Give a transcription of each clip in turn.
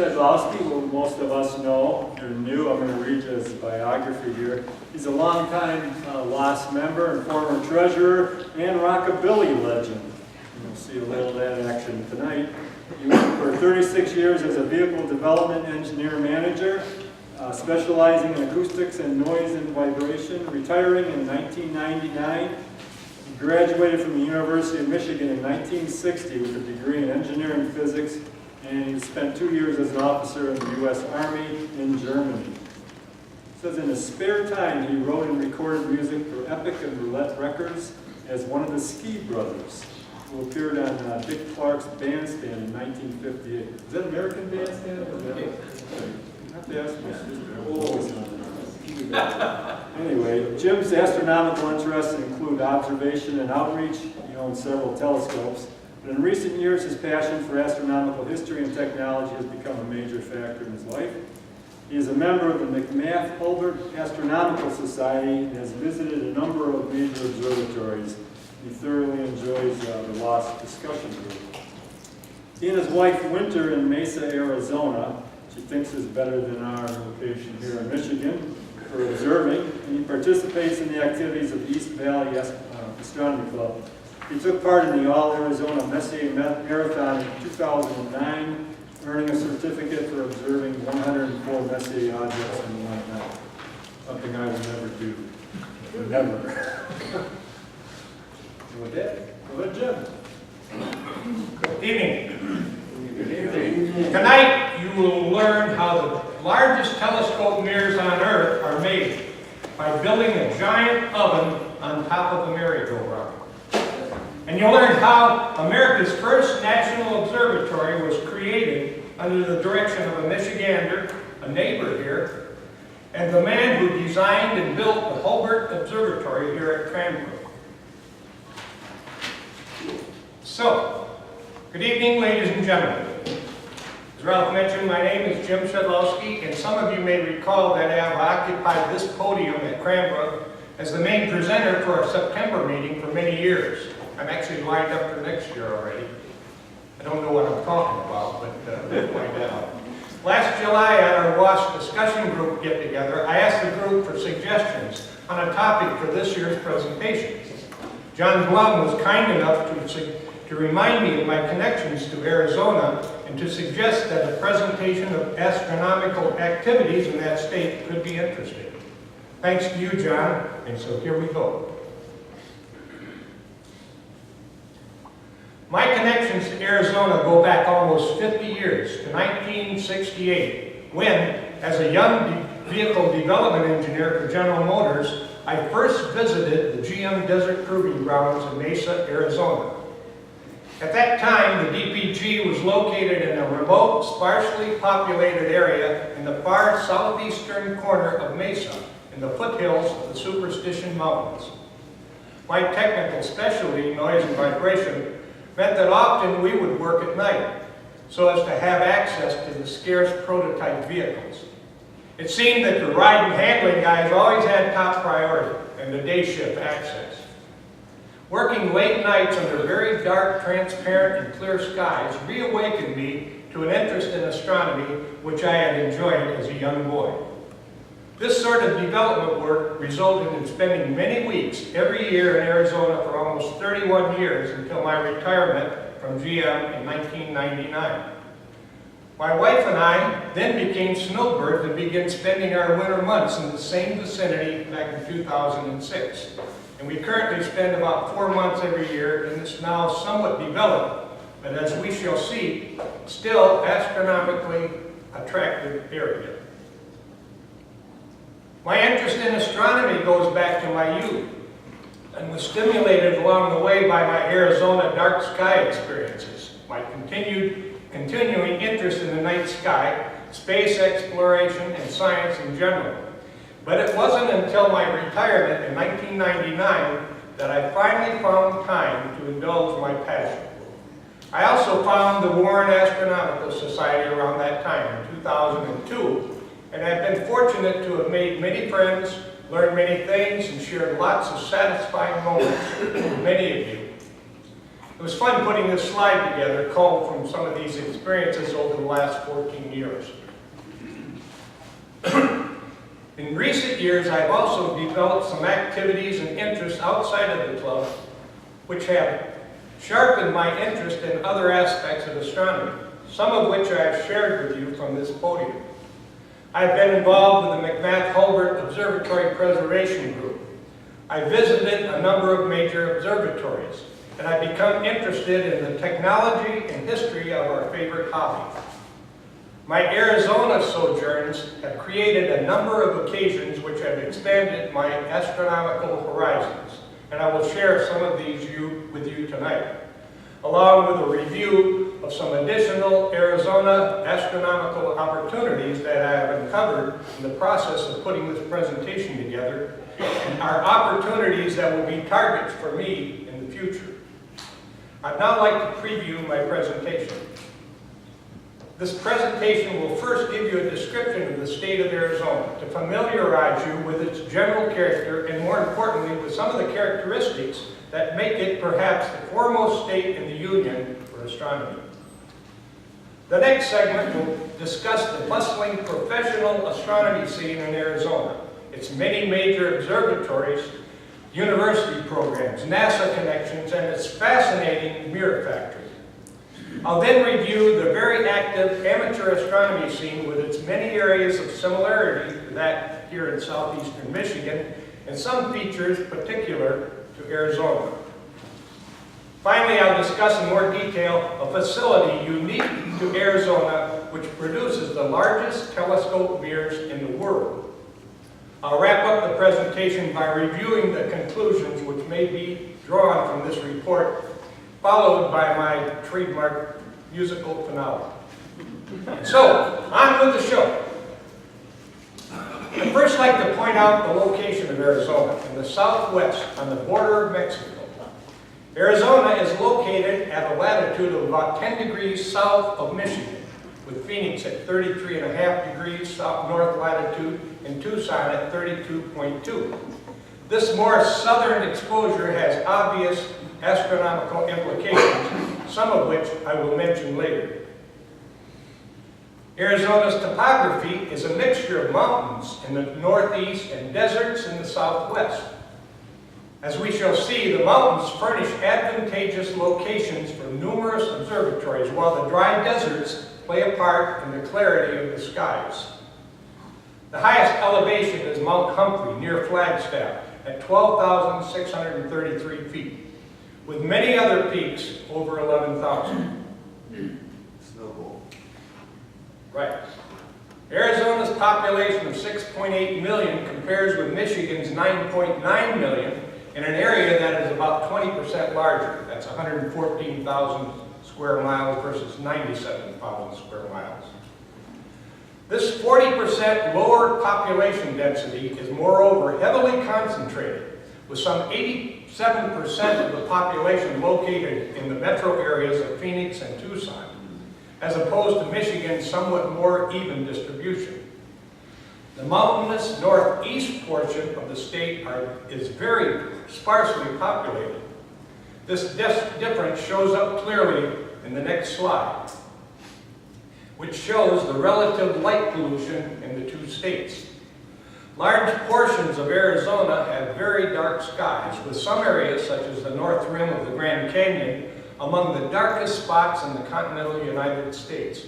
Shedlowsky, who most of us know or knew. I'm going to read his biography here. He's a longtime lost member and former treasurer and rockabilly legend. You'll see a little of that action tonight. He worked for 36 years as a vehicle development engineer manager, specializing in acoustics and noise and vibration, retiring in 1999. He graduated from the University of Michigan in 1960 with a degree in engineering physics, and he spent 2 years as an officer in the U.S. Army in Germany. It says in his spare time he wrote and recorded music for Epic and Roulette Records as one of the Ski Brothers, who appeared on Dick Clark's Bandstand in 1958. Is that American Bandstand? Anyway, Jim's astronomical interests include observation and outreach. He owns several telescopes. But in recent years, his passion for astronomical history and technology has become a major factor in his life. He is a member of the McMath-Hulbert Astronomical Society and has visited a number of major observatories. He thoroughly enjoys the Lost discussion group. He and his wife winter in Mesa, Arizona. She thinks is better than our location here in Michigan for observing. And he participates in the activities of East Valley Astronomy Club. He took part in the Arizona Messier Marathon in 2009, earning a certificate for observing 104 Messier objects in one night. Something I will never do. Never. With that, go ahead, Jim. Good evening. Good evening. Tonight you will learn how the largest telescope mirrors on Earth are made by building a giant oven on top of a merry-go-round. And you'll learn how America's first national observatory was created under the direction of a Michigander, a neighbor here, and the man who designed and built the Hulbert Observatory here at Cranbrook. So, good evening, ladies and gentlemen. As Ralph mentioned, my name is Jim Shedlowsky, and some of you may recall that I have occupied this podium at Cranbrook as the main presenter for our September meeting for many years. I'm actually lined up for next year already. I don't know what I'm talking about, but we'll find out. Last July at our WASP discussion group get-together, I asked the group for suggestions on a topic for this year's presentation. John Blum was kind enough to remind me of my connections to Arizona and to suggest that a presentation of astronomical activities in that state could be interesting. Thanks to you, John, and so here we go. My connections to Arizona go back almost 50 years, to 1968, when, as a young vehicle development engineer for General Motors, I first visited the GM Desert Proving Grounds in Mesa, Arizona. At that time, the DPG was located in a remote, sparsely populated area in the far southeastern corner of Mesa, in the foothills of the Superstition Mountains. My technical specialty, noise and vibration, meant that often we would work at night, so as to have access to the scarce prototype vehicles. It seemed that the ride and handling guys always had top priority, and the day shift access. Working late nights under very dark, transparent, and clear skies reawakened me to an interest in astronomy, which I had enjoyed as a young boy. This sort of development work resulted in spending many weeks every year in Arizona for almost 31 years until my retirement from GM in 1999. My wife and I then became snowbirds and began spending our winter months in the same vicinity back in 2006. And we currently spend about 4 months every year in this now somewhat developed, but as we shall see, still astronomically attractive area. My interest in astronomy goes back to my youth and was stimulated along the way by my Arizona dark sky experiences, my continuing interest in the night sky, space exploration, and science in general. But it wasn't until my retirement in 1999 that I finally found time to indulge my passion. I also found the Warren Astronomical Society around that time, in 2002, and I've been fortunate to have made many friends, learned many things, and shared lots of satisfying moments with many of you. It was fun putting this slide together, culled from some of these experiences over the last 14 years. In recent years, I've also developed some activities and interests outside of the club, which have sharpened my interest in other aspects of astronomy, some of which I have shared with you from this podium. I've been involved with the McMath-Hulbert Observatory Preservation Group. I visited a number of major observatories, and I've become interested in the technology and history of our favorite hobby. My Arizona sojourns have created a number of occasions which have expanded my astronomical horizons, and I will share some of these with you tonight, along with a review of some additional Arizona astronomical opportunities that I have uncovered in the process of putting this presentation together, and are opportunities that will be targets for me in the future. I'd now like to preview my presentation. This presentation will first give you a description of the state of Arizona to familiarize you with its general character and, more importantly, with some of the characteristics that make it perhaps the foremost state in the Union for astronomy. The next segment will discuss the bustling professional astronomy scene in Arizona, its many major observatories, university programs, NASA connections, and its fascinating mirror factory. I'll then review the very active amateur astronomy scene with its many areas of similarity to that here in southeastern Michigan, and some features particular to Arizona. Finally, I'll discuss in more detail a facility unique to Arizona which produces the largest telescope mirrors in the world. I'll wrap up the presentation by reviewing the conclusions which may be drawn from this report, followed by my trademark musical finale. So, on with the show. I'd first like to point out the location of Arizona in the southwest on the border of Mexico. Arizona is located at a latitude of about 10 degrees south of Michigan, with Phoenix at 33.5 degrees south north latitude and Tucson at 32.2. This more southern exposure has obvious astronomical implications, some of which I will mention later. Arizona's topography is a mixture of mountains in the northeast and deserts in the southwest. As we shall see, the mountains furnish advantageous locations for numerous observatories, while the dry deserts play a part in the clarity of the skies. The highest elevation is Mount Humphrey near Flagstaff at 12,633 feet, with many other peaks over 11,000. Snowball. Right. Arizona's population of 6.8 million compares with Michigan's 9.9 million in an area that is about 20% larger. That's 114,000 square miles versus 97,000 square miles. This 40% lower population density is moreover heavily concentrated, with some 87% of the population located in the metro areas of Phoenix and Tucson, as opposed to Michigan's somewhat more even distribution. The mountainous northeast portion of the state is very sparsely populated. This difference shows up clearly in the next slide, which shows the relative light pollution in the two states. Large portions of Arizona have very dark skies, with some areas, such as the north rim of the Grand Canyon, among the darkest spots in the continental United States.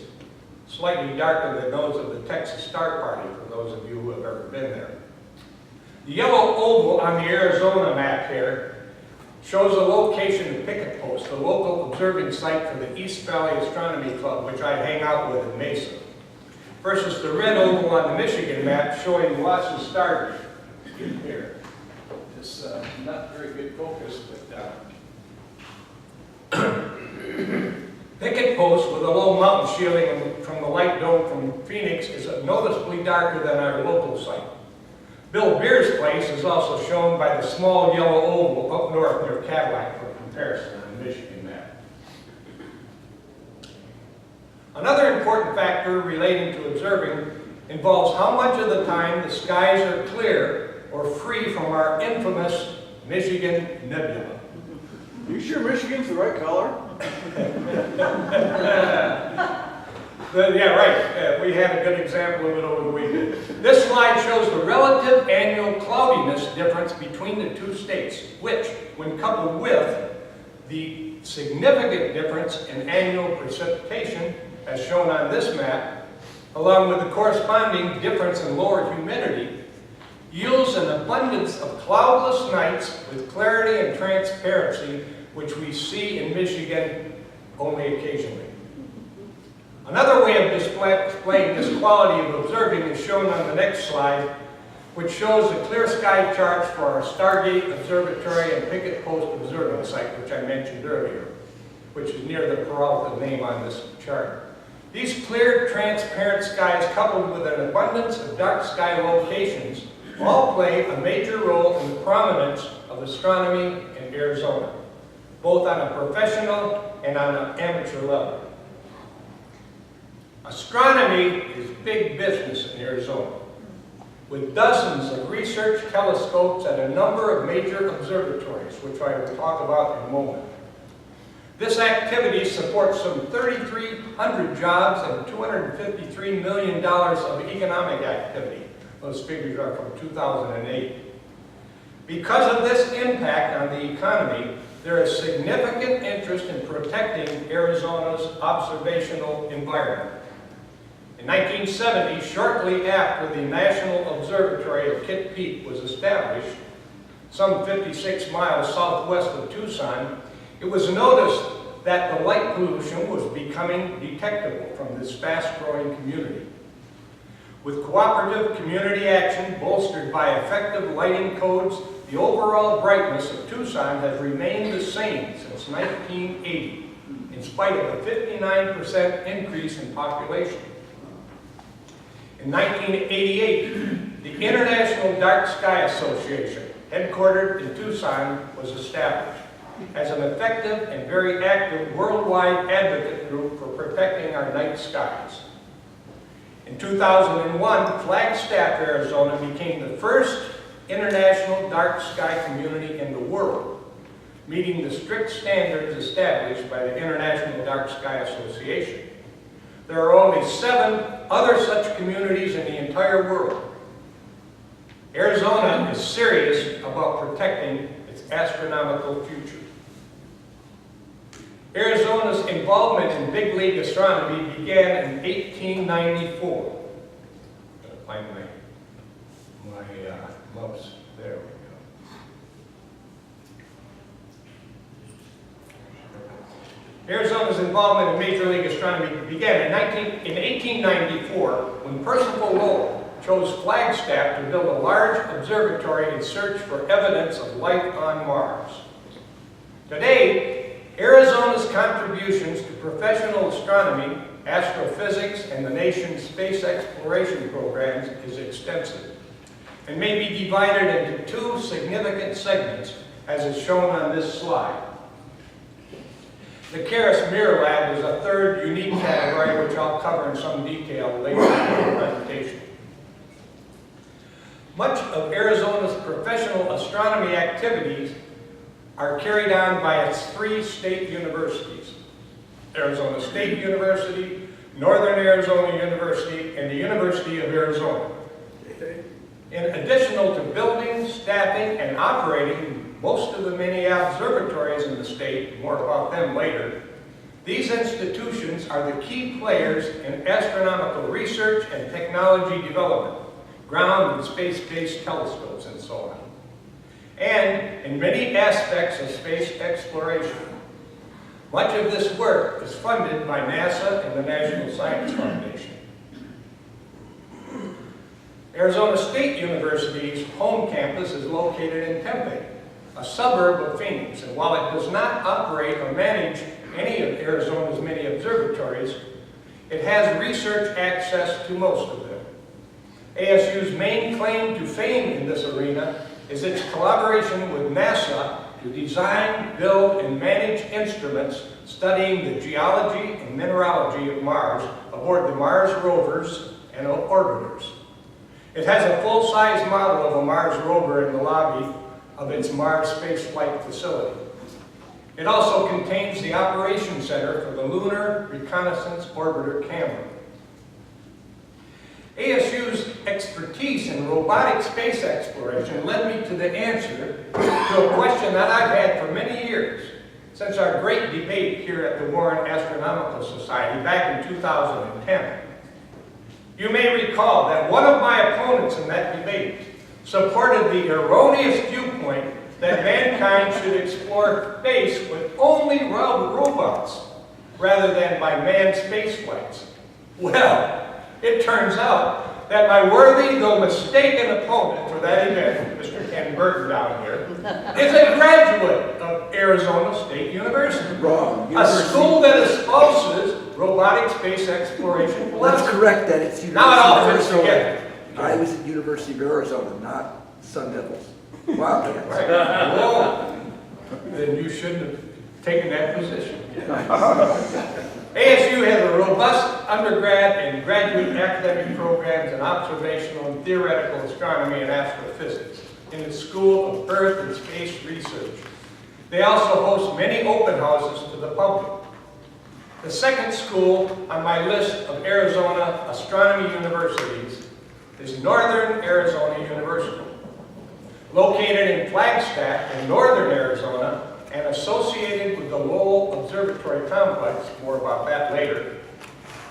Slightly darker than those of the Texas Star Party, for those of you who have ever been there. The yellow oval on the Arizona map here shows the location of Picket Post, the local observing site for the East Valley Astronomy Club, which I hang out with in Mesa, versus the red oval on the Michigan map showing Was's Stargate here. It's not very good focus, but Picket Post, with a low mountain shielding from the light dome from Phoenix, is noticeably darker than our local site. Bill Beer's place is also shown by the small yellow oval up north near Cadillac for comparison on the Michigan map. Another important factor relating to observing involves how much of the time the skies are clear or free from our infamous Michigan nebula. You sure Michigan's the right color? Yeah, right. We had a good example of it over the weekend. This slide shows the relative annual cloudiness difference between the two states, which, when coupled with the significant difference in annual precipitation, as shown on this map, along with the corresponding difference in lower humidity, yields an abundance of cloudless nights with clarity and transparency, which we see in Michigan only occasionally. Another way of displaying this quality of observing is shown on the next slide, which shows the clear sky charts for our Stargate Observatory and Picket Post observing site, which I mentioned earlier, which is near the Peralta name on this chart. These clear, transparent skies, coupled with an abundance of dark sky locations, all play a major role in the prominence of astronomy in Arizona, both on a professional and on an amateur level. Astronomy is big business in Arizona, with dozens of research telescopes at a number of major observatories, which I will talk about in a moment. This activity supports some 3,300 jobs and $253 million of economic activity. Those figures are from 2008. Because of this impact on the economy, there is significant interest in protecting Arizona's observational environment. In 1970, shortly after the National Observatory of Kitt Peak was established, some 56 miles southwest of Tucson, it was noticed that the light pollution was becoming detectable from this fast-growing community. With cooperative community action bolstered by effective lighting codes, the overall brightness of Tucson has remained the same since 1980, in spite of a 59% increase in population. In 1988, the International Dark Sky Association, headquartered in Tucson, was established as an effective and very active worldwide advocate group for protecting our night skies. In 2001, Flagstaff, Arizona became the first international dark sky community in the world, meeting the strict standards established by the International Dark Sky Association. There are only 7 other such communities in the entire world. Arizona is serious about protecting its astronomical future. Arizona's involvement in big league astronomy began in 1894. Find my mouse. There we go. Arizona's involvement in Major League Astronomy began in 1894 when Percival Lowell chose Flagstaff to build a large observatory in search for evidence of life on Mars. Today, Arizona's contributions to professional astronomy, astrophysics, and the nation's space exploration programs is extensive and may be divided into 2 significant segments, as is shown on this slide. The Karis Mirror Lab is a third unique category, which I'll cover in some detail later in the presentation. Much of Arizona's professional astronomy activities are carried on by its 3 state universities: Arizona State University, Northern Arizona University, and the University of Arizona. In addition to building, staffing, and operating most of the many observatories in the state, more about them later, these institutions are the key players in astronomical research and technology development, ground and space-based telescopes, and so on, and in many aspects of space exploration. Much of this work is funded by NASA and the National Science Foundation. Arizona State University's home campus is located in Tempe, a suburb of Phoenix, and while it does not operate or manage any of Arizona's many observatories, it has research access to most of them. ASU's main claim to fame in this arena is its collaboration with NASA to design, build, and manage instruments studying the geology and mineralogy of Mars aboard the Mars rovers and orbiters. It has a full-size model of a Mars rover in the lobby of its Mars spaceflight facility. It also contains the Operations Center for the Lunar Reconnaissance Orbiter Camera. ASU's expertise in robotic space exploration led me to the answer to a question that I've had for many years, since our great debate here at the Warren Astronomical Society back in 2010. You may recall that one of my opponents in that debate supported the erroneous viewpoint that mankind should explore space with only robots rather than by manned space flights. Well, it turns out that my worthy though mistaken opponent for that event, Mr. Ken Burton down here, is a graduate of Arizona State University. Wrong. A school that espouses robotic space exploration. Let's correct that. It's University Now it all of fits Arizona. together. I was at University of Arizona, not Sun Devils. Wildcats. Right. Whoa. Then you shouldn't have taken that position. ASU has a robust undergrad and graduate academic programs in observational and theoretical astronomy and astrophysics in the School of Earth and Space Research. They also host many open houses to the public. The second school on my list of Arizona astronomy universities is Northern Arizona University. Located in Flagstaff in northern Arizona and associated with the Lowell Observatory complex, more about that later,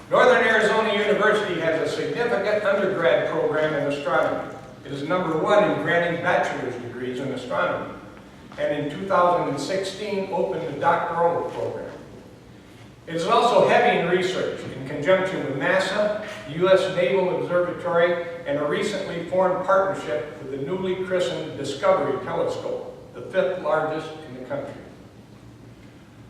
Northern Arizona University has a significant undergrad program in astronomy. It is #1 in granting bachelor's degrees in astronomy, and in 2016 opened the doctoral program. It is also heavy in research in conjunction with NASA, the U.S. Naval Observatory, and a recently formed partnership with the newly christened Discovery Telescope, the 5th largest in the country.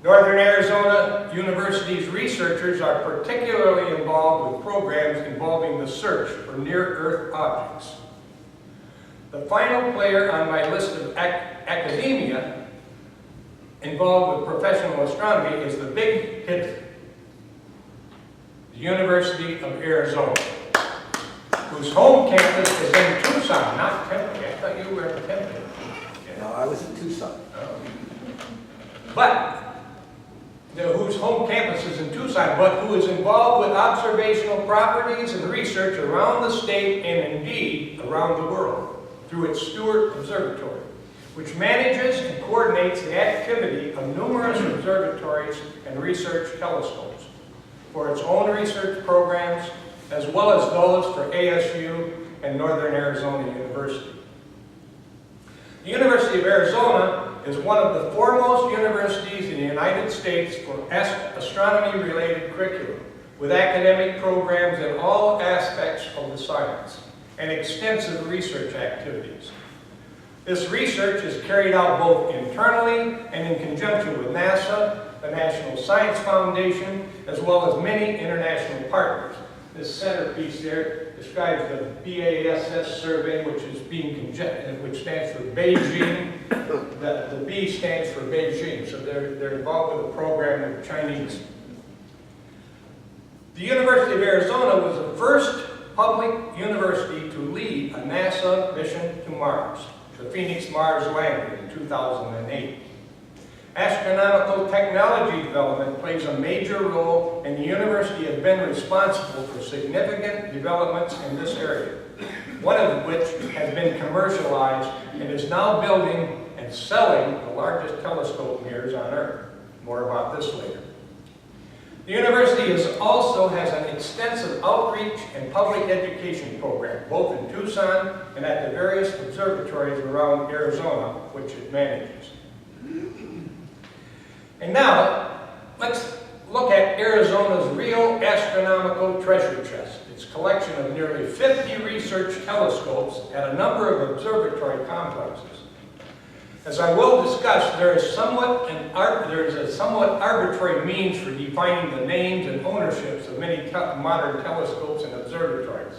Northern Arizona University's researchers are particularly involved with programs involving the search for near-Earth objects. The final player on my list of academia involved with professional astronomy is the big hit, the University of Arizona, whose home campus is in Tucson, not Tempe. I thought you were in Tempe. No, I was in Tucson. Whose home campus is in Tucson, but who is involved with observational properties and research around the state and indeed around the world through its Stewart Observatory, which manages and coordinates the activity of numerous observatories and research telescopes for its own research programs, as well as those for ASU and Northern Arizona University. The University of Arizona is one of the foremost universities in the United States for astronomy-related curriculum, with academic programs in all aspects of the science and extensive research activities. This research is carried out both internally and in conjunction with NASA, the National Science Foundation, as well as many international partners. This centerpiece there describes the BASS survey, which stands for Beijing. The B stands for Beijing, so they're involved with a program with Chinese. The University of Arizona was the first public university to lead a NASA mission to Mars, the Phoenix Mars lander in 2008. Astronomical technology development plays a major role, and the university has been responsible for significant developments in this area, one of which has been commercialized and is now building and selling the largest telescope mirrors on Earth. More about this later. The university also has an extensive outreach and public education program, both in Tucson and at the various observatories around Arizona, which it manages. And now, let's look at Arizona's real astronomical treasure chest, its collection of nearly 50 research telescopes at a number of observatory complexes. As I will discuss, there is a somewhat arbitrary means for defining the names and ownerships of many modern telescopes and observatories.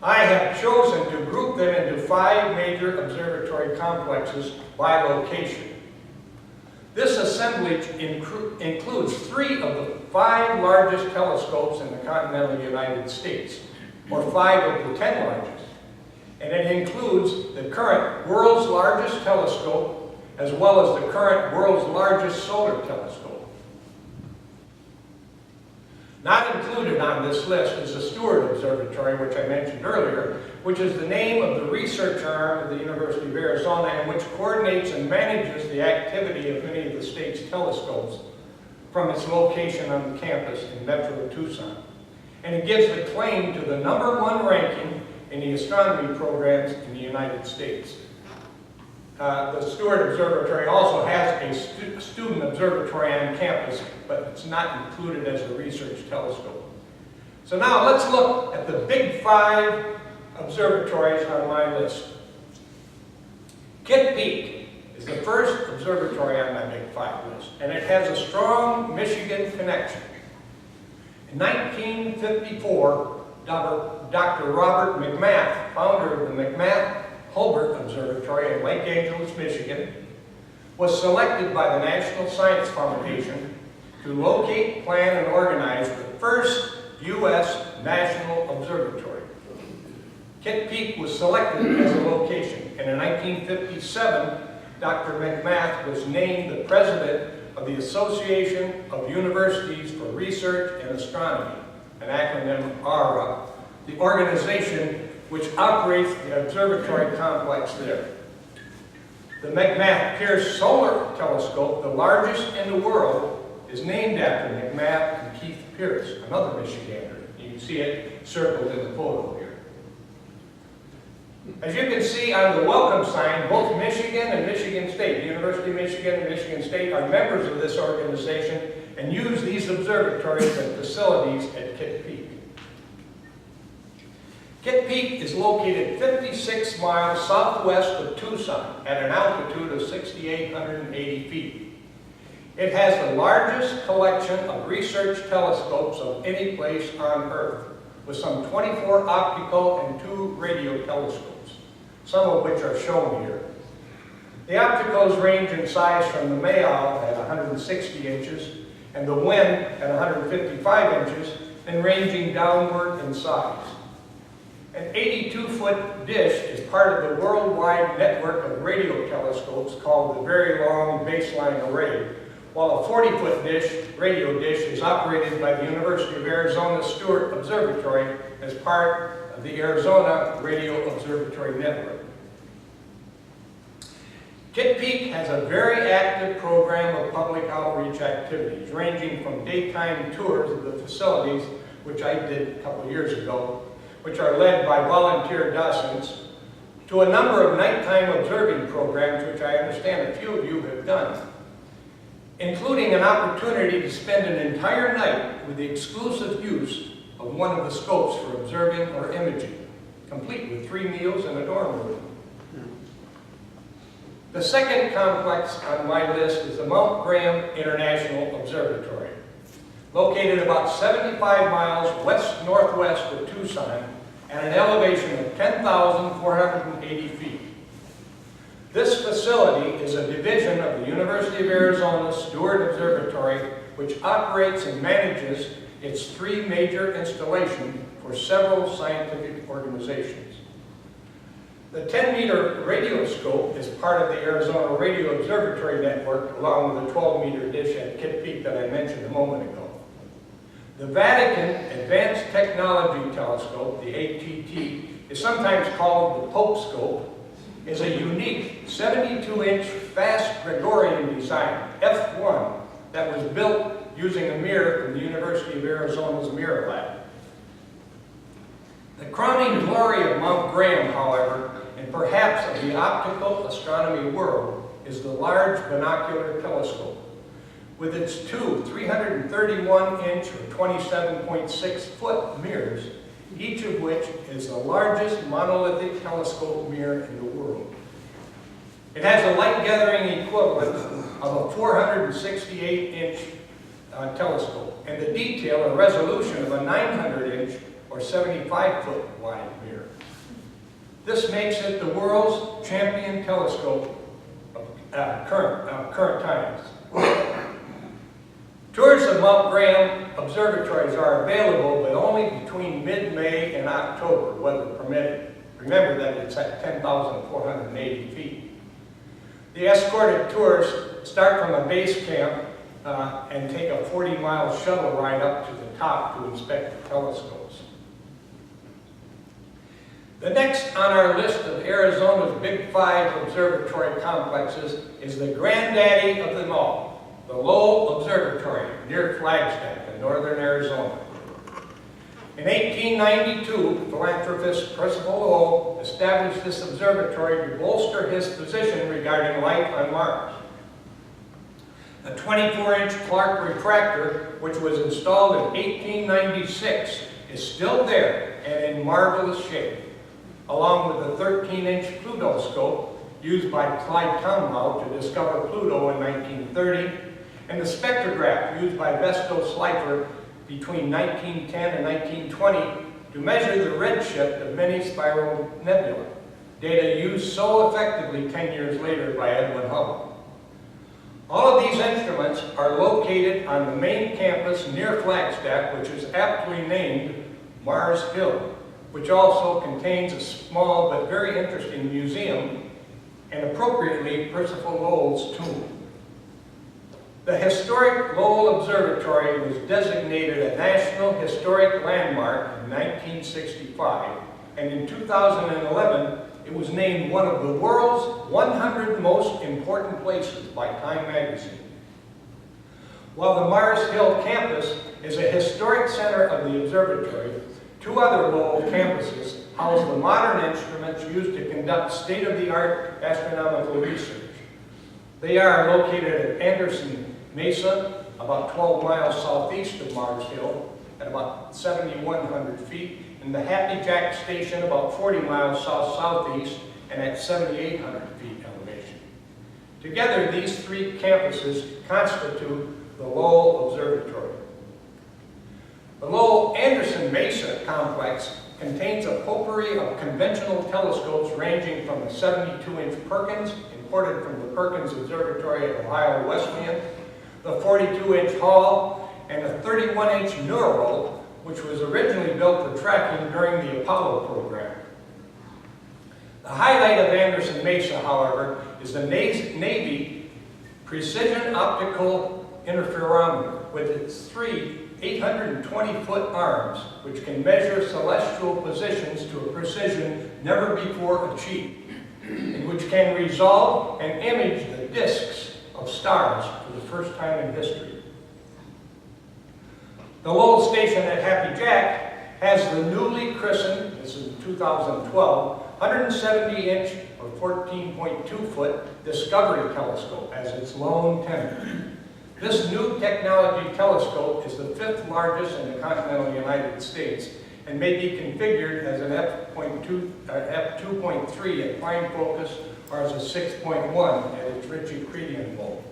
I have chosen to group them into 5 major observatory complexes by location. This assemblage includes 3 of the 5 largest telescopes in the continental United States, or 5 of the 10 largest. And it includes the current world's largest telescope as well as the current world's largest solar telescope. Not included on this list is the Stewart Observatory, which I mentioned earlier, which is the name of the research arm of the University of Arizona and which coordinates and manages the activity of many of the state's telescopes from its location on the campus in Metro Tucson. And it gives the claim to the #1 ranking in the astronomy programs in the United States. The Stewart Observatory also has a student observatory on campus, but it's not included as a research telescope. So now let's look at the big 5 observatories on my list. Kitt Peak is the first observatory on my big 5 list, and it has a strong Michigan connection. In 1954, Dr. Robert McMath, founder of the McMath-Hulbert Observatory in Lake Angeles, Michigan, was selected by the National Science Foundation to locate, plan, and organize the first U.S. National Observatory. Kitt Peak was selected as a location, and in 1957, Dr. McMath was named the president of the Association of Universities for Research and Astronomy, an acronym ARA, the organization which operates the observatory complex there. The McMath-Pierce Solar Telescope, the largest in the world, is named after McMath and Keith Pierce, another Michigander. You can see it circled in the photo here. As you can see on the welcome sign, both Michigan and Michigan State, the University of Michigan and Michigan State, are members of this organization and use these observatories and facilities at Kitt Peak. Kitt Peak is located 56 miles southwest of Tucson at an altitude of 6,880 feet. It has the largest collection of research telescopes of any place on Earth, with some 24 optical and 2 radio telescopes, some of which are shown here. The opticals range in size from the Mayall at 160 inches and the Win at 155 inches, and ranging downward in size. An 82-foot dish is part of the worldwide network of radio telescopes called the Very Long Baseline Array, while a 40-foot radio dish is operated by the University of Arizona Stewart Observatory as part of the Arizona Radio Observatory Network. Kitt Peak has a very active program of public outreach activities, ranging from daytime tours of the facilities, which I did a couple of years ago, which are led by volunteer docents, to a number of nighttime observing programs, which I understand a few of you have done, including an opportunity to spend an entire night with the exclusive use of one of the scopes for observing or imaging, complete with 3 meals and a dorm room. The second complex on my list is the Mount Graham International Observatory, located about 75 miles west-northwest of Tucson at an elevation of 10,480 feet. This facility is a division of the University of Arizona Stewart Observatory, which operates and manages its 3 major installations for several scientific organizations. The 10-meter radioscope is part of the Arizona Radio Observatory Network, along with a 12-meter dish at Kitt Peak that I mentioned a moment ago. The Vatican Advanced Technology Telescope, the ATT, is sometimes called the Pope Scope, is a unique 72-inch fast Gregorian design, F1, that was built using a mirror from the University of Arizona's Mirror Lab. The crowning glory of Mount Graham, however, and perhaps of the optical astronomy world, is the large binocular telescope. With its 2 331-inch or 27.6-foot mirrors, each of which is the largest monolithic telescope mirror in the world. It has a light-gathering equivalent of a 468-inch telescope, and the detail and resolution of a 900-inch or 75-foot wide mirror. This makes it the world's champion telescope of current times. Tours of Mount Graham observatories are available, but only between mid-May and October, weather permitting. Remember that it's at 10,480 feet. The escorted tours start from a base camp and take a 40-mile shuttle ride up to the top to inspect the telescopes. The next on our list of Arizona's Big Five observatory complexes is the granddaddy of them all, the Lowell Observatory near Flagstaff in northern Arizona. In 1892, philanthropist Percival Lowell established this observatory to bolster his position regarding life on Mars. A 24-inch Clark refractor, which was installed in 1896, is still there and in marvelous shape, along with the 13-inch Plutoscope used by Clyde Tombaugh to discover Pluto in 1930, and the spectrograph used by Vesto Slipher between 1910 and 1920 to measure the redshift of many spiral nebulae, data used so effectively 10 years later by Edwin Hubble. All of these instruments are located on the main campus near Flagstaff, which is aptly named Mars Hill, which also contains a small but very interesting museum and appropriately Percival Lowell's tomb. The historic Lowell Observatory was designated a National Historic Landmark in 1965, and in 2011 it was named one of the world's 100 most important places by Time magazine. While the Mars Hill campus is a historic center of the observatory, two other Lowell campuses house the modern instruments used to conduct state-of-the-art astronomical research. They are located at Anderson Mesa, about 12 miles southeast of Mars Hill, at about 7,100 feet, and the Happy Jack Station, about 40 miles south-southeast, and at 7,800 feet elevation. Together, these three campuses constitute the Lowell Observatory. The Lowell-Anderson Mesa complex contains a potpourri of conventional telescopes ranging from the 72-inch Perkins, imported from the Perkins Observatory at Ohio Wesleyan, the 42-inch Hall, and a 31-inch Neural, which was originally built for tracking during the Apollo program. The highlight of Anderson Mesa, however, is the Navy Precision Optical Interferometer with its three 820-foot arms, which can measure celestial positions to a precision never before achieved, and which can resolve and image the disks of stars for the first time in history. The Lowell station at Happy Jack has the newly christened, this is in 2012, 170-inch or 14.2-foot Discovery telescope as its lone tenant. This new technology telescope is the fifth largest in the continental United States and may be configured as an f2.3 at prime focus or as a 6.1 at its Ritchie-Chrétien bulb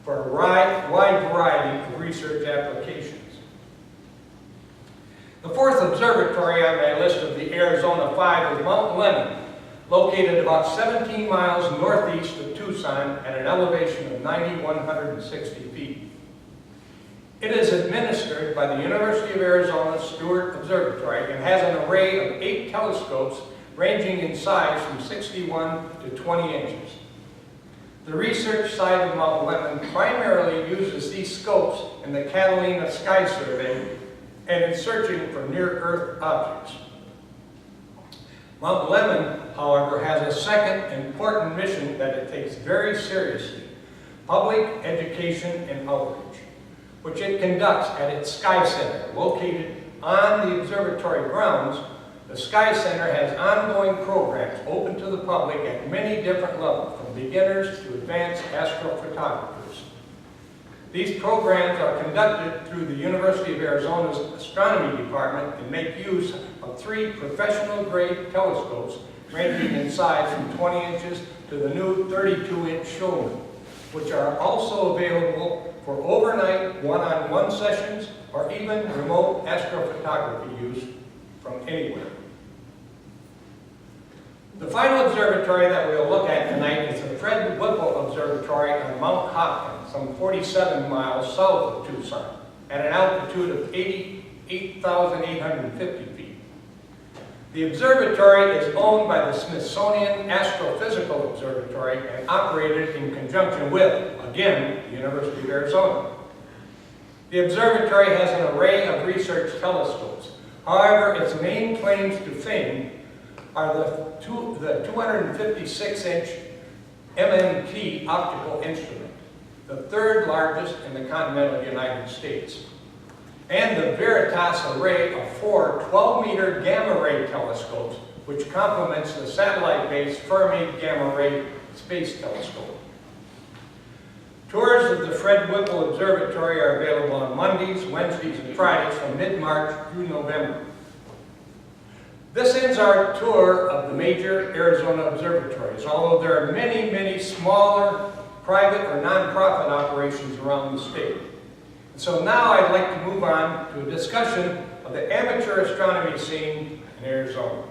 for a wide variety of research applications. The fourth observatory on my list of the Arizona Five is Mount Lemmon, located about 17 miles northeast of Tucson at an elevation of 9,160 feet. It is administered by the University of Arizona Stewart Observatory and has an array of 8 telescopes ranging in size from 61 to 20 inches. The research side of Mount Lemmon primarily uses these scopes in the Catalina Sky Survey and in searching for near-Earth objects. Mount Lemmon, however, has a second important mission that it takes very seriously: public education and outreach, which it conducts at its Sky Center, located on the observatory grounds. The Sky Center has ongoing programs open to the public at many different levels, from beginners to advanced astrophotographers. These programs are conducted through the University of Arizona's Astronomy Department and make use of 3 professional-grade telescopes ranging in size from 20 inches to the new 32-inch Showman, which are also available for overnight one-on-one sessions or even remote astrophotography use from anywhere. The final observatory that we'll look at tonight is the Fred Whipple Observatory on Mount Hopkins, some 47 miles south of Tucson, at an altitude of 88,850 feet. The observatory is owned by the Smithsonian Astrophysical Observatory and operated in conjunction with, again, the University of Arizona. The observatory has an array of research telescopes. However, its main claims to fame are the 256-inch MMT optical instrument, the third largest in the continental United States, and the Veritas array of 4 12-meter gamma-ray telescopes, which complements the satellite-based Fermi Gamma-Ray Space Telescope. Tours of the Fred Whipple Observatory are available on Mondays, Wednesdays, and Fridays from mid-March through November. This ends our tour of the major Arizona observatories, although there are many, many smaller private or nonprofit operations around the state. So now I'd like to move on to a discussion of the amateur astronomy scene in Arizona.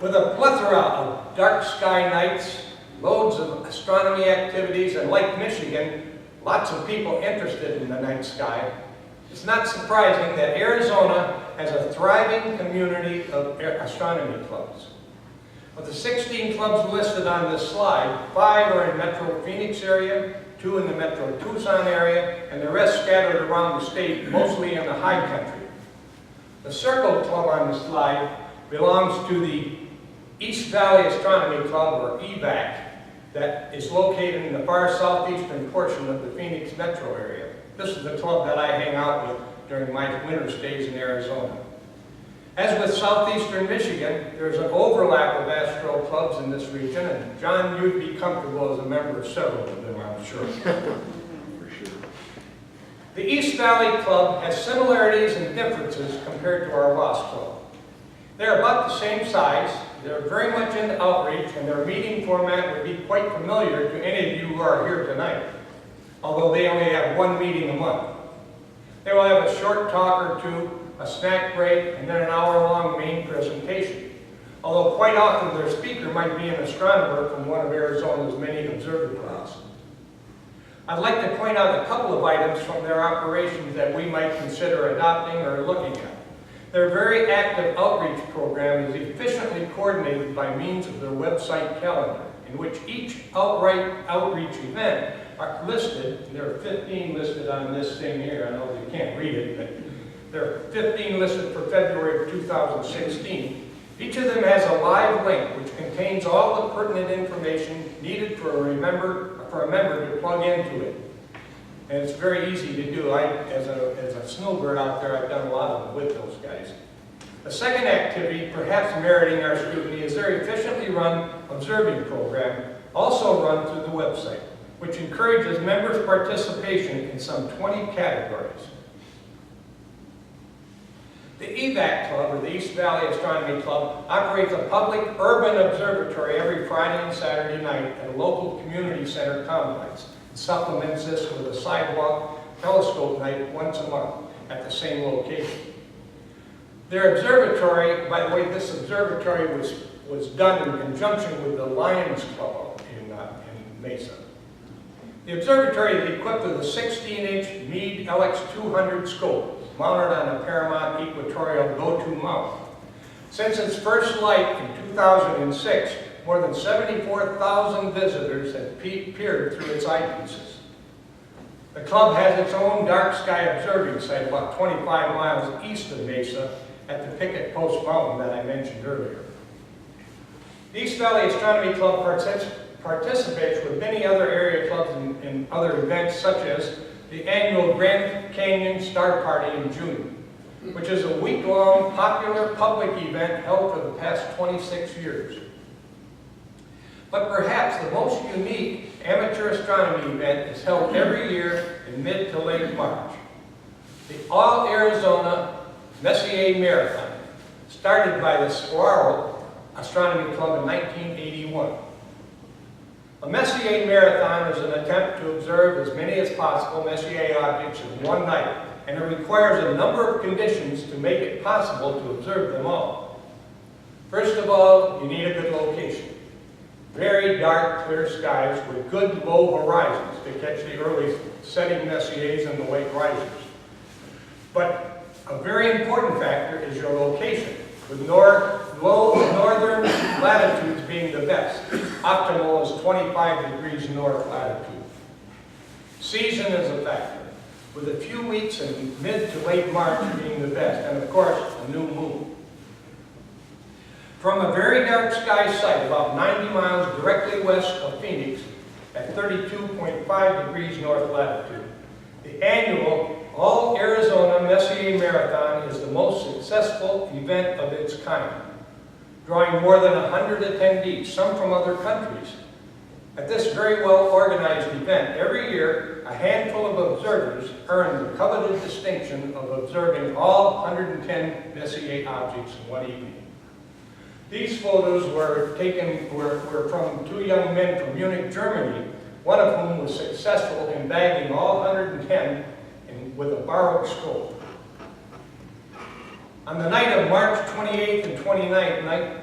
With a plethora of dark sky nights, loads of astronomy activities, and like Michigan, lots of people interested in the night sky, it's not surprising that Arizona has a thriving community of astronomy clubs. Of the 16 clubs listed on this slide, 5 are in Metro Phoenix area, 2 in the Metro Tucson area, and the rest scattered around the state, mostly in the high country. The Circle Club on the slide belongs to the East Valley Astronomy Club, or EVAC, that is located in the far southeastern portion of the Phoenix metro area. This is the club that I hang out with during my winter stays in Arizona. As with southeastern Michigan, there's an overlap of astro clubs in this region, and John, you'd be comfortable as a member of several of them, I'm sure. For sure. The East Valley Club has similarities and differences compared to our Lost Club. They're about the same size, they're very much into outreach, and their meeting format would be quite familiar to any of you who are here tonight, although they only have one meeting a month. They will have a short talk or two, a snack break, and then an hour-long main presentation. Although quite often their speaker might be an astronomer from one of Arizona's many observatories. I'd like to point out a couple of items from their operations that we might consider adopting or looking at. Their very active outreach program is efficiently coordinated by means of their website calendar, in which each outreach event are listed, and there are 15 listed on this thing here. I know you can't read it, but there are 15 listed for February of 2016. Each of them has a live link which contains all the pertinent information needed for a member to plug into it. And it's very easy to do. As a snowbird out there, I've done a lot of them with those guys. The second activity, perhaps meriting our scrutiny, is their efficiently run observing program, also run through the website, which encourages members' participation in some 20 categories. The EVAC Club, or the East Valley Astronomy Club, operates a public urban observatory every Friday and Saturday night at a local community center complex. It supplements this with a sidewalk telescope night once a month at the same location. Their observatory, by the way, this observatory was done in conjunction with the Lions Club in Mesa. The observatory is equipped with a 16-inch Meade LX200 scope, mounted on a Paramount Equatorial go-to mount. Since its first light in 2006, more than 74,000 visitors have peered through its eyepieces. The club has its own dark sky observing site about 25 miles east of Mesa at the Picket Post Mountain that I mentioned earlier. The East Valley Astronomy Club participates with many other area clubs in other events, such as the annual Grand Canyon Star Party in June, which is a week-long popular public event held for the past 26 years. But perhaps the most unique amateur astronomy event is held every year in mid to late March. The All-Arizona Messier Marathon, started by the Saguaro Astronomy Club in 1981. A Messier Marathon is an attempt to observe as many as possible Messier objects in one night, and it requires a number of conditions to make it possible to observe them all. First of all, you need a good location. Very dark, clear skies with good low horizons to catch the early setting Messiers and the late risers. But A very important factor is your location, with low northern latitudes being the best. Optimal is 25 degrees north latitude. Season is a factor, with a few weeks in mid to late March being the best, and of course, a new moon. From a very dark sky site about 90 miles directly west of Phoenix at 32.5 degrees north latitude, the annual All-Arizona Messier Marathon is the most successful event of its kind, drawing more than 100 attendees, some from other countries. At this very well-organized event, every year, a handful of observers earn the coveted distinction of observing all 110 Messier objects in one evening. These photos were from two young men from Munich, Germany, one of whom was successful in bagging all 110 with a borrowed scope. On the night of March 28th and 29th,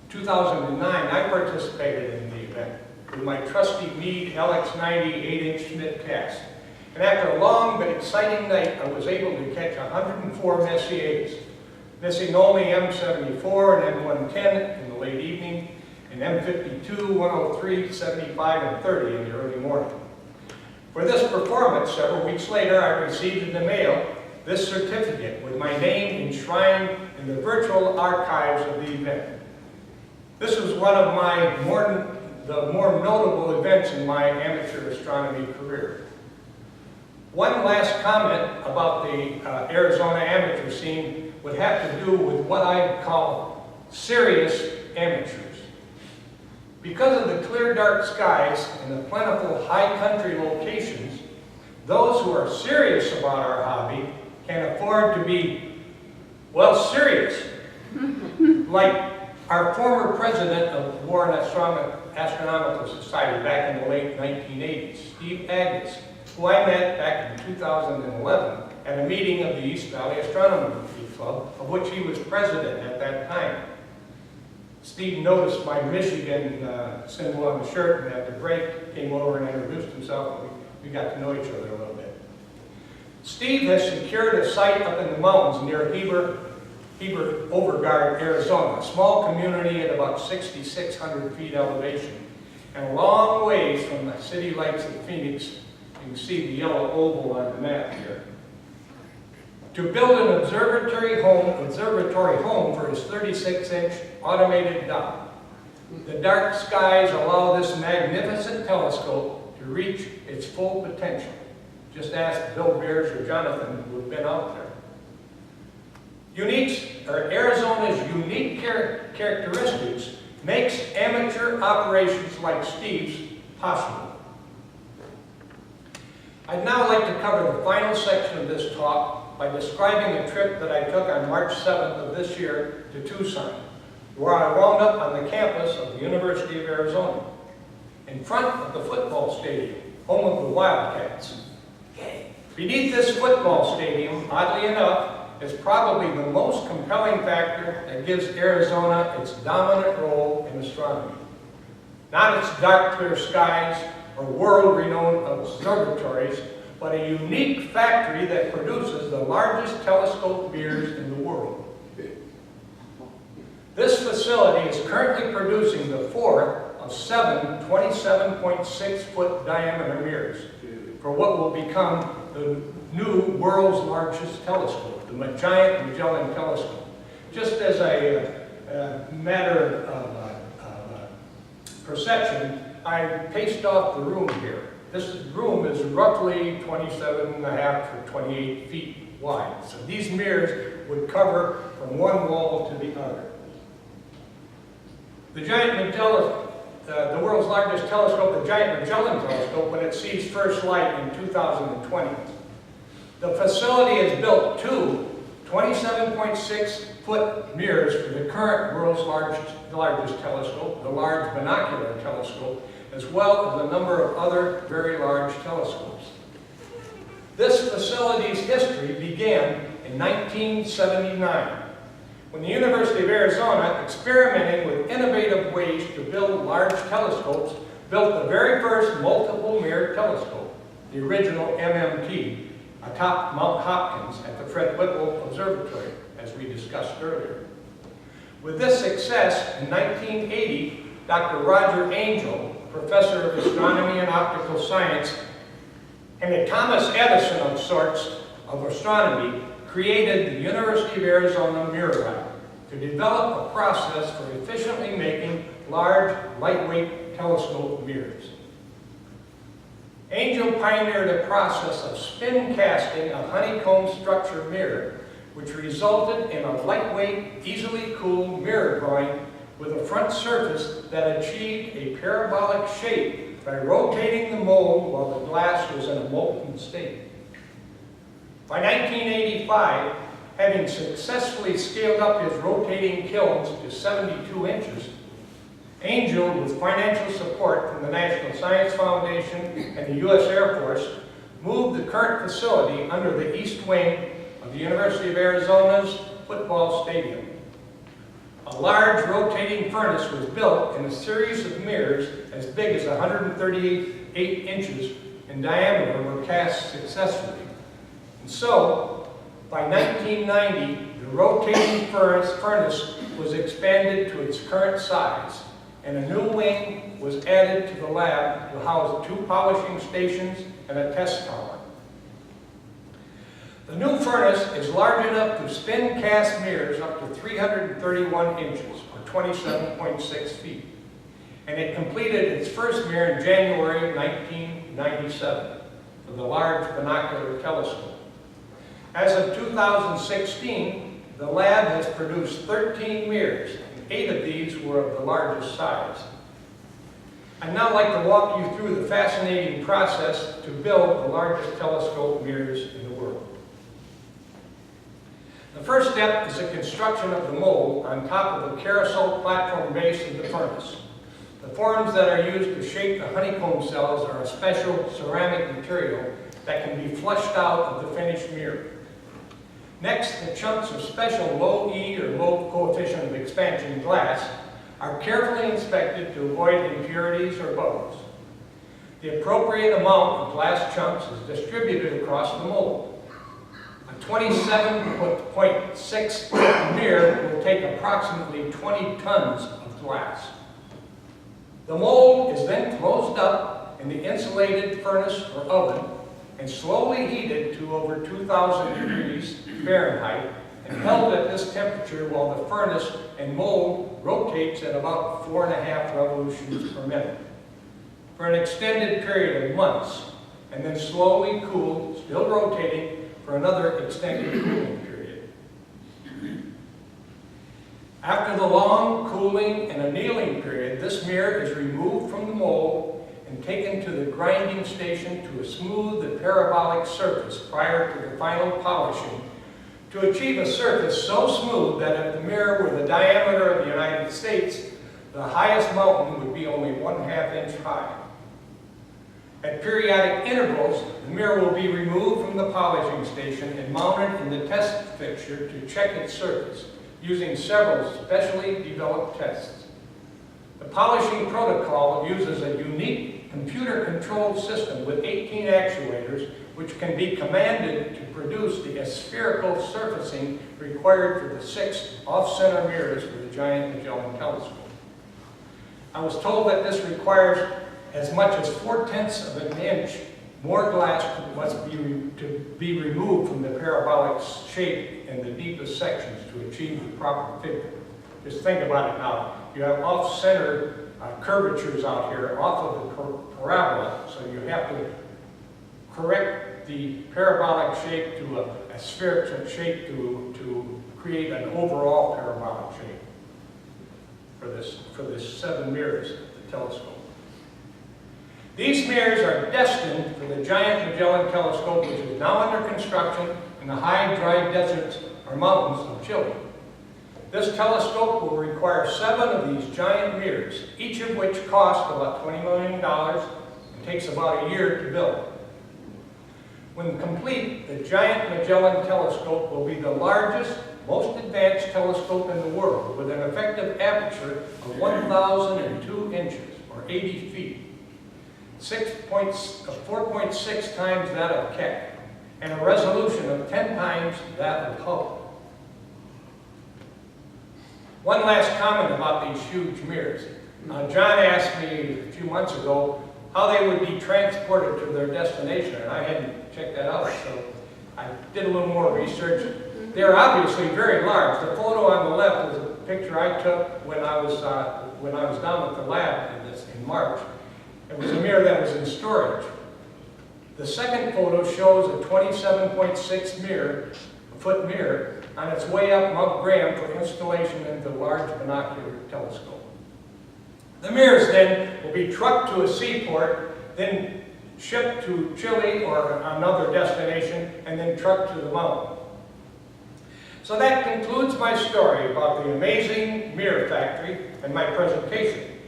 2009, I participated in the event with my trusty Meade LX90 8-inch Schmidt cast. And after a long but exciting night, I was able to catch 104 Messiers, missing only M74 and M110 in the late evening, and M52, 103, 75, and 30 in the early morning. For this performance, several weeks later, I received in the mail this certificate with my name enshrined in the virtual archives of the event. This was one of the more notable events in my amateur astronomy career. One last comment about the Arizona amateur scene would have to do with what I call serious amateurs. Because of the clear dark skies and the plentiful high country locations, those who are serious about our hobby can afford to be, well, serious. Like our former president of the Warren Astronomical Society back in the late 1980s, Steve Agus, who I met back in 2011 at a meeting of the East Valley Astronomy Club, of which he was president at that time. Steve noticed my Michigan symbol on the shirt, and at the break came over and introduced himself, and we got to know each other a little bit. Steve has secured a site up in the mountains near Heber, Overgard, Arizona, a small community at about 6,600 feet elevation, and a long ways from the city lights of Phoenix. You can see the yellow oval on the map here. To build an observatory home for his 36-inch automated dock. The dark skies allow this magnificent telescope to reach its full potential. Just ask Bill Beers or Jonathan, who have been out there. Arizona's unique characteristics makes amateur operations like Steve's possible. I'd now like to cover the final section of this talk by describing a trip that I took on March 7th of this year to Tucson, where I wound up on the campus of the University of Arizona, in front of the football stadium, home of the Wildcats. Beneath this football stadium, oddly enough, is probably the most compelling factor that gives Arizona its dominant role in astronomy. Not its dark, clear skies or world-renowned observatories, but a unique factory that produces the largest telescope mirrors in the world. This facility is currently producing the fourth of 7 27.6-foot diameter mirrors for what will become the new world's largest telescope, the giant Magellan telescope. Just as a matter of perception, I paced off the room here. This room is roughly 27.5 to 28 feet wide. So these mirrors would cover from one wall to the other. The giant Magellan, the world's largest telescope, the giant Magellan telescope, when it sees first light in 2020. The facility has built two 27.6-foot mirrors for the current world's largest telescope, the Large Binocular Telescope, as well as a number of other very large telescopes. This facility's history began in 1979, when the University of Arizona, experimenting with innovative ways to build large telescopes, built the very first multiple mirror telescope, the original MMT, atop Mount Hopkins at the Fred Whipple Observatory, as we discussed earlier. With this success, in 1980, Dr. Roger Angel, professor of astronomy and optical science, and a Thomas Edison of sorts of astronomy, created the University of Arizona Mirror Lab to develop a process for efficiently making large, lightweight telescope mirrors. Angel pioneered a process of spin casting a honeycomb structure mirror, which resulted in a lightweight, easily cooled mirror drawing with a front surface that achieved a parabolic shape by rotating the mold while the glass was in a molten state. By 1985, having successfully scaled up his rotating kilns to 72 inches, Angel, with financial support from the National Science Foundation and the U.S. Air Force, moved the current facility under the east wing of the University of Arizona's football stadium. A large rotating furnace was built, and a series of mirrors as big as 138 inches in diameter were cast successfully. And so, by 1990, the rotating furnace was expanded to its current size, and a new wing was added to the lab to house 2 polishing stations and a test tower. The new furnace is large enough to spin cast mirrors up to 331 inches, or 27.6 feet, and it completed its first mirror in January 1997 for the large binocular telescope. As of 2016, the lab has produced 13 mirrors, and 8 of these were of the largest size. I'd now like to walk you through the fascinating process to build the largest telescope mirrors in the world. The first step is the construction of the mold on top of the carousel platform base of the furnace. The forms that are used to shape the honeycomb cells are a special ceramic material that can be flushed out of the finished mirror. Next, the chunks of special low E or low coefficient of expansion glass are carefully inspected to avoid impurities or bubbles. The appropriate amount of glass chunks is distributed across the mold. A 27.6 mirror will take approximately 20 tons of glass. The mold is then closed up in the insulated furnace or oven and slowly heated to over 2,000 degrees Fahrenheit and held at this temperature while the furnace and mold rotates at about 4.5 revolutions per minute for an extended period of months, and then slowly cooled, still rotating, for another extended cooling period. After the long cooling and annealing period, this mirror is removed from the mold and taken to the grinding station to smooth the parabolic surface prior to the final polishing, to achieve a surface so smooth that if the mirror were the diameter of the United States, the highest mountain would be only 1/2 inch high. At periodic intervals, the mirror will be removed from the polishing station and mounted in the test fixture to check its surface, using several specially developed tests. The polishing protocol uses a unique computer-controlled system with 18 actuators, which can be commanded to produce the spherical surfacing required for the 6 off-center mirrors for the giant Magellan telescope. I was told that this requires as much as 4/10 of an inch more glass must be removed from the parabolic shape in the deepest sections to achieve the proper figure. Just think about it now. You have off-center curvatures out here off of the parabola, so you have to correct the parabolic shape to a spherical shape to create an overall parabolic shape for this 7 mirrors of the telescope. These mirrors are destined for the giant Magellan telescope, which is now under construction in the high, dry deserts or mountains of Chile. This telescope will require 7 of these giant mirrors, each of which cost about $20 million and takes about a year to build. When complete, the giant Magellan telescope will be the largest, most advanced telescope in the world, with an effective aperture of 1,002 inches, or 80 feet. 4.6 times that of Keck, and a resolution of 10 times that of Hubble. One last comment about these huge mirrors. John asked me a few months ago how they would be transported to their destination, and I hadn't checked that out, so I did a little more research. They're obviously very large. The photo on the left is a picture I took when I was down at the lab in March. It was a mirror that was in storage. The second photo shows a 27.6 foot mirror on its way up Mount Graham for installation into the large binocular telescope. The mirrors then will be trucked to a seaport, then shipped to Chile or another destination, and then trucked to the mountain. So that concludes my story about the amazing mirror factory and my presentation.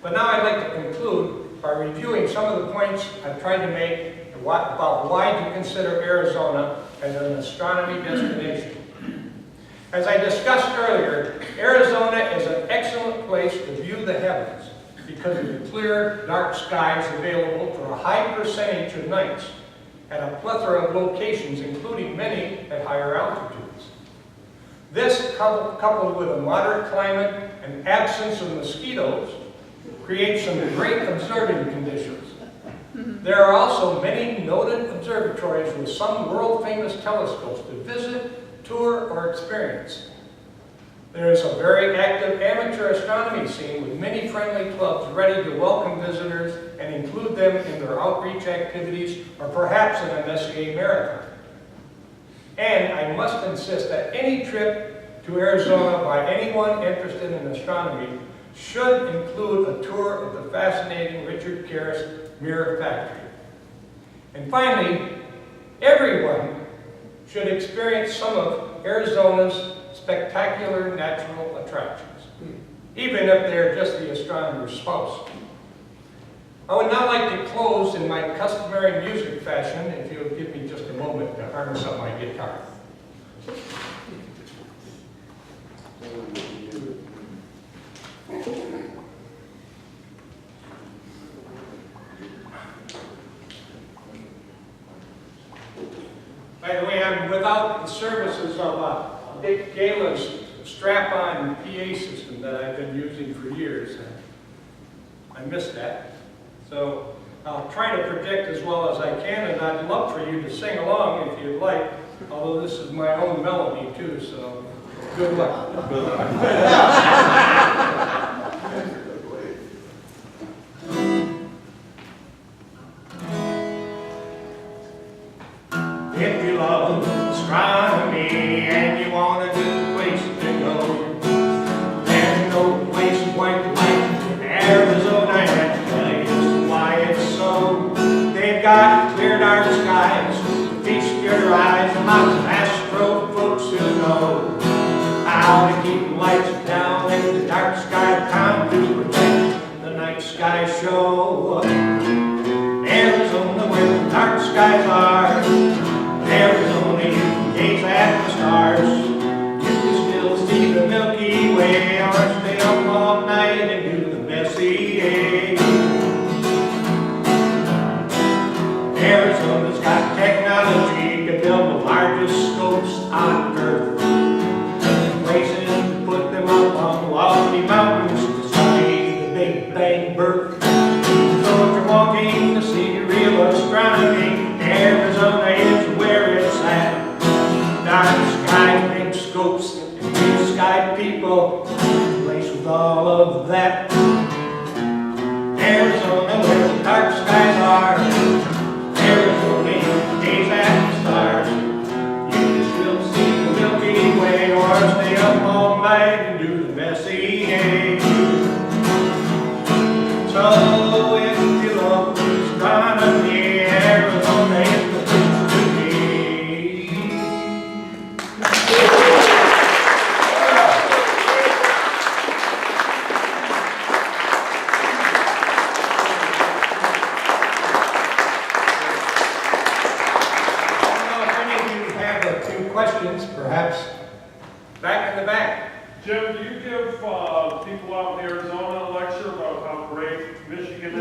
But now I'd like to conclude by reviewing some of the points I've tried to make about why to consider Arizona as an astronomy destination. As I discussed earlier, Arizona is an excellent place to view the heavens because of the clear, dark skies available for a high percentage of nights at a plethora of locations, including many at higher altitudes. This, coupled with a moderate climate and absence of mosquitoes, creates some great observing conditions. There are also many noted observatories with some world-famous telescopes to visit, tour, or experience. There is a very active amateur astronomy scene with many friendly clubs ready to welcome visitors and include them in their outreach activities or perhaps in a Messier Marathon. And I must insist that any trip to Arizona by anyone interested in astronomy should include a tour of the fascinating Richard Karras Mirror Factory. And finally, everyone should experience some of Arizona's spectacular natural attractions, even if they're just the astronomer's spouse. I would now like to close in my customary music fashion, if you'll give me just a moment to harness up my guitar. By the way, I'm without the services of Dick Galen's strap-on PA system that I've been using for years. I missed that. So I'll try to predict as well as I can, and I'd love for you to sing along if you'd like, although this is my own melody too, so good luck. Good luck. If you love astronomy and you want a good place to go, there's no place quite like Arizona, and tell you why it's so. They've got clear dark skies to feast your eyes, and lots of astro folks who know how to keep the lights down in the dark sky town to protect the night sky show. Arizona, where the dark skies are, Arizona, you can gaze at the stars. You can still see the Milky Way, or stay up all night and do the Messier. Arizona's got technology to build the largest scopes on Earth. Places to put them up on lofty mountains to study the Big Bang birth. So if you're walking to see real astronomy, Arizona is where it's at. Dark sky, big scopes, and big sky people, place with all of that. Arizona, where the dark skies are. Arizona, you can gaze at the stars. You can still see the Milky Way, or stay up all night and do the Messier. So if you love astronomy, Arizona is the place to be. If any of you have a few questions, perhaps back in the back. Jim, do you give people out in Arizona a lecture about how great Michigan is?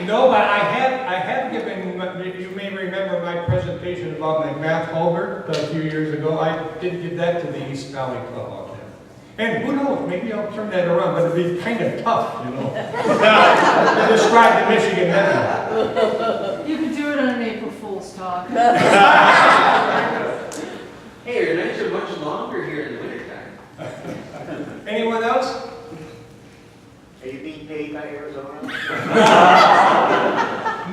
No, but I have given remember my presentation about my math Hulbert a few years ago. I did give that to the East Valley Club out there. And who knows, maybe I'll turn that around, but it'd be kind of tough, you know, to describe the Michigan Nebula. You could do it on an April Fool's talk. Hey, your nights are much longer here in the wintertime. Anyone else? Are you being paid by Arizona?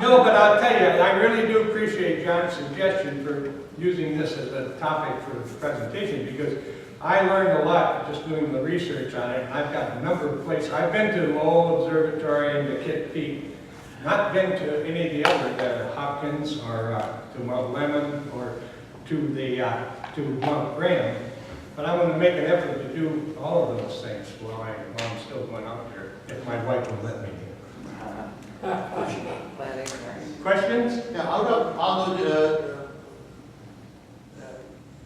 No, but I'll tell you, I really do appreciate John's suggestion for using this as a topic for the presentation, because I learned a lot just doing the research on it. I've got a number of places. I've been to Lowell Observatory and to Kitt Peak. Not been to any of the others, Hopkins or to Mount Lemmon or to Mount Graham. But I want to make an effort to do all of those things while I'm still going out there, if my wife will let me. Questions? Yeah, although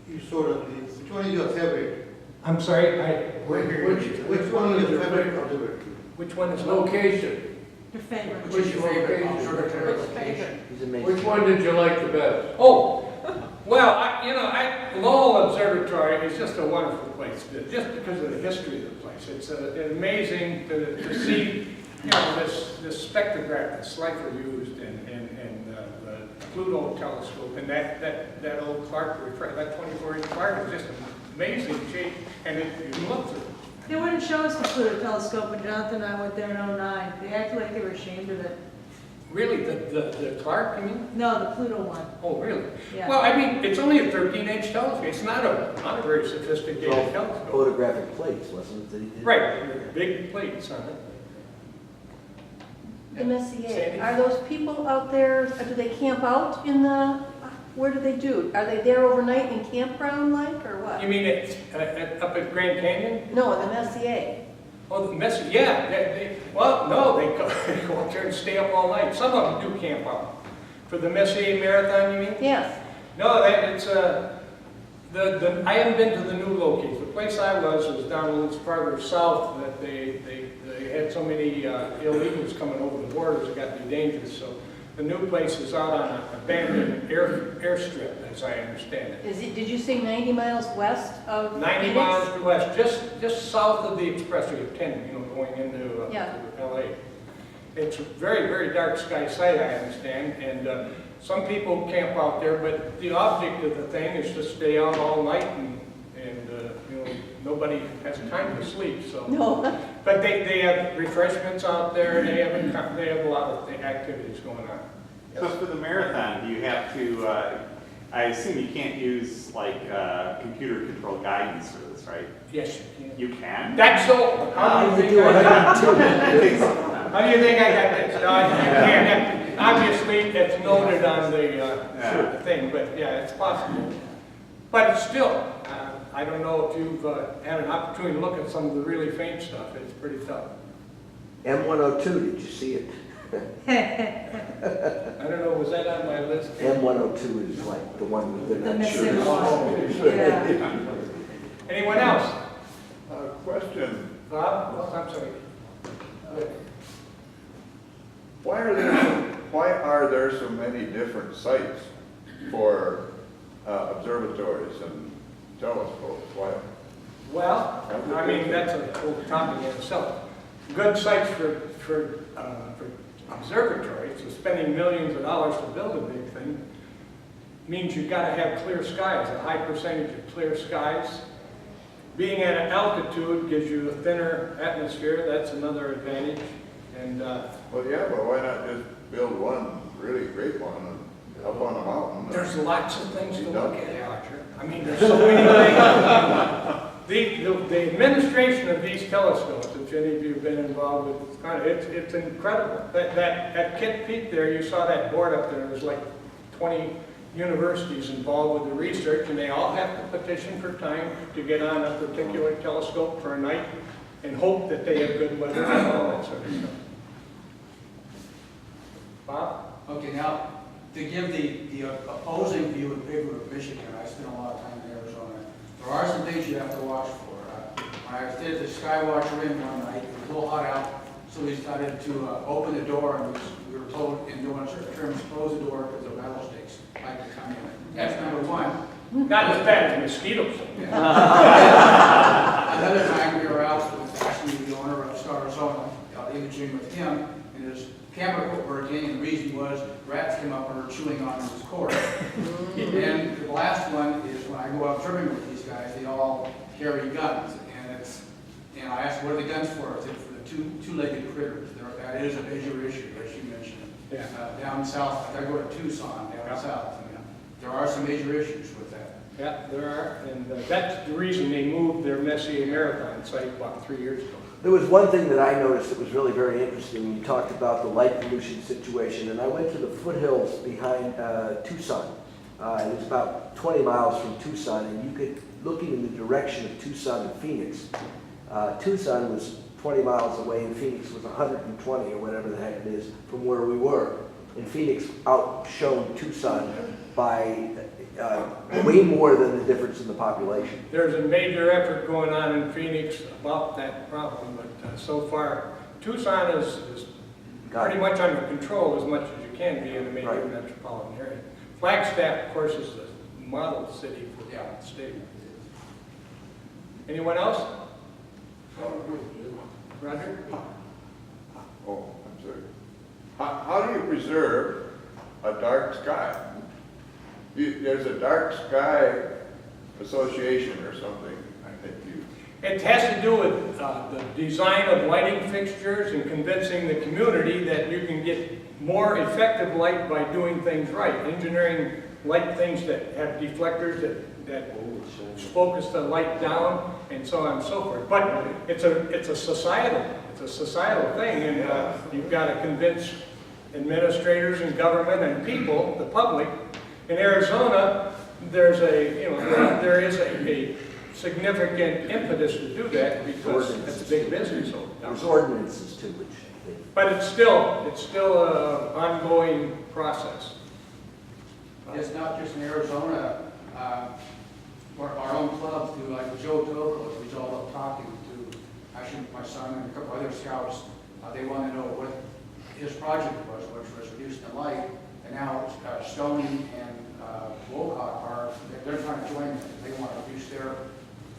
you sort of, which one is your favorite? I'm sorry, Which one is your favorite observatory? which one is Location. Your favorite. Which location? He's amazing. Which one did you like the best? Oh, well, Lowell Observatory is just a wonderful place, just because of the history of the place. It's amazing to see, you know, this spectrograph that Schleifer used and the Pluto telescope and that old Clark, that 24-inch Clark is just an amazing shape, and you can look through it. They wouldn't show us the Pluto telescope when Jonathan and I went there in '09. They acted like they were ashamed of it. Really, the Clark, you mean? No, the Pluto one. Oh, really? Yeah. Well, I mean, it's only a 13-inch telescope. It's not a very sophisticated telescope. Photographic plates, wasn't it? that he did? Right, big plates on it. The Messier, are those people out there, do they camp out in the, where do they do? Are they there overnight in campground like, or what? You mean it's up at Grand Canyon? No, the Messier. Oh, the Messier, yeah. Well, no, they go up there and stay up all night. Some of them do camp out. For the Messier Marathon, you mean? Yes. No, it's I haven't been to the new location. The place I was down a little farther south. That they had so many illegals coming over the borders, it got to be dangerous. So the new place is out on an abandoned airstrip, as I understand it. Did you say 90 miles west of 90 Phoenix? miles to west, just south of the expressway of 10, you know, going into Yeah. to LA. It's a very, very dark sky site, I understand, and some people camp out there, but the object of the thing is to stay out all night, and you know, nobody has time to sleep, so. No. But they have refreshments out there, and they have a lot of activities going on. So for the marathon, do you have to, I assume you can't use like computer-controlled guidance for this, right? Yes, you can. You can? That's so. How do you think I got How do you think I got this? No, I can't. Obviously, it's noted on the thing, but yeah, it's possible. But it's still, I don't know if you've had an opportunity to look at some of the really faint stuff. It's pretty tough. M102, did you see it? I don't know, was that on my list? M102 is like the one we've The been not missing sure. one. Yeah. Anyone else? Question. Bob? Oh, I'm sorry. Why are there so many different sites for observatories and telescopes? Why? Well, I mean, that's a whole topic in itself. Good sites for observatories, so spending millions of dollars to build a big thing, means you've got to have clear skies, a high percentage of clear skies. Being at an altitude gives you a thinner atmosphere, that's another advantage. And Well, yeah, but why not just build one really great one up on a mountain? there's lots of things to look at, Roger. I mean, there's so many things. The administration of these telescopes, if any of you have been involved with, it's incredible. At Kitt Peak there, you saw that board up there. There's like 20 universities involved with the research, and they all have to petition for time to get on a particular telescope for a night and hope that they have good weather and all that sort of stuff. Bob? Okay, now, to give the opposing view in favor of Michigan, I spent a lot of time in Arizona. There are some things you have to watch for. When I did the Skywatcher in one night, it was a little hot out, so we decided to open the door, and we were close, and don't want certain terms, close the door because the rattlesnakes like to come in. That's number one. Not as bad as mosquitoes. Another time we were out with actually the owner of Arizona, imaging with him, and his camera quit working, and the reason was rats came up and were chewing on his cord. And the last one is when I go out observing with these guys, they all carry guns, and I asked, what are the guns for? I said, for the two-legged critters. That is a major issue, as you mentioned. Yeah. Down south, like I go to Tucson, down south, and there are some major issues with that. Yeah, there are, and that's the reason they moved their Messier Marathon site about 3 years ago. There was one thing that I noticed that was really very interesting. You talked about the light pollution situation, and I went to the foothills behind Tucson. It was about 20 miles from Tucson, and you could, looking in the direction of Tucson and Phoenix, Tucson was 20 miles away, and Phoenix was 120 or whatever the heck it is from where we were. And Phoenix outshone Tucson by way more than the difference in the population. There's a major effort going on in Phoenix about that problem, but so far, Tucson is pretty much under control as much as you can be in a major metropolitan area. Flagstaff, of course, is the model city for the state. Anyone else? Roger? Oh, I'm sorry. How do you preserve a dark sky? There's a dark sky association or something, I think you. It has to do with the design of lighting fixtures and convincing the community that you can get more effective light by doing things right. Engineering light things that have deflectors that focus the light down and so on and so forth. But it's a societal thing, and you've got to convince administrators and government and people, the public. In Arizona, there is a significant impetus to do that because it's a big business. There's ordinances too, which but it's still an ongoing process. It's not just in Arizona. Our own clubs do, like Joe Toko, who's all up talking to, actually my son and a couple other scouts. They want to know what his project was, which was reducing the light. And now Stoney and Wolcott they're trying to join them. They want to reduce their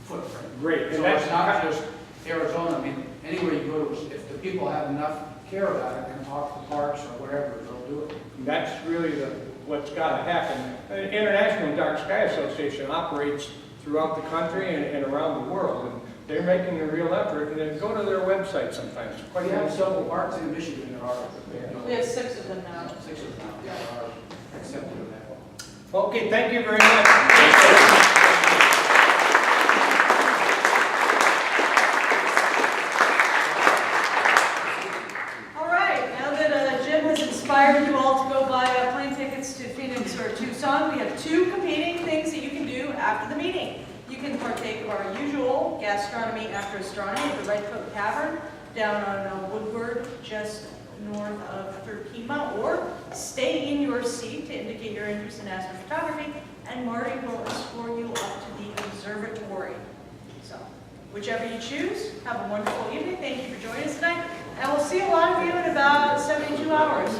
footprint. Great. So it's not just Arizona. I mean, anywhere you go to, if the people have enough care about it and talk to the parks or whatever, they'll do it. That's really what's got to happen. The International Dark Sky Association operates throughout the country and around the world, and they're making a real effort. And then go to their website sometimes. We have several parks in Michigan that are. We have 6 of them now. 6 of them now are accepted of that. Okay, thank you very much. All right, now that Jim has inspired you all to go buy plane tickets to Phoenix or Tucson, we have 2 competing things that you can do after the meeting. You can partake of our usual gastronomy after astronomy at the Red Coat Tavern down on Woodward, just north of Third Pima, or stay in your seat to indicate your interest in astrophotography, and Marty will escort you up to the observatory. So, whichever you choose, have a wonderful evening. Thank you for joining us tonight, and we'll see a lot of you in about 72 hours.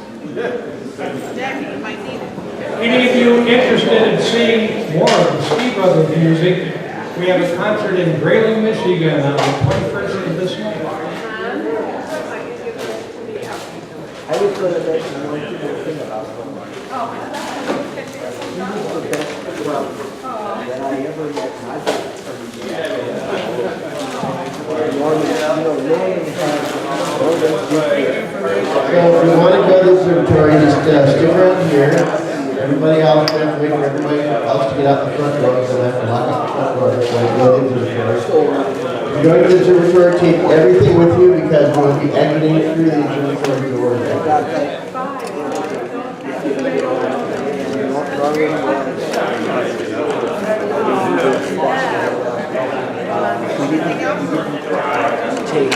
Jackie, you might need it. Any of you interested in seeing more of the Ski Brothers music, we have a concert in Grayling, Michigan on the 21st of this month. I was going to mention one thing about them. That I ever met, and I think So if you want to go to the observatory, just stick around here. Everybody else, wait for everybody else to get out the front door, because they'll have to lock up the front door before you go to the observatory. If you're going to the observatory, take everything with you, because we'll be exiting through the observatory doors. Take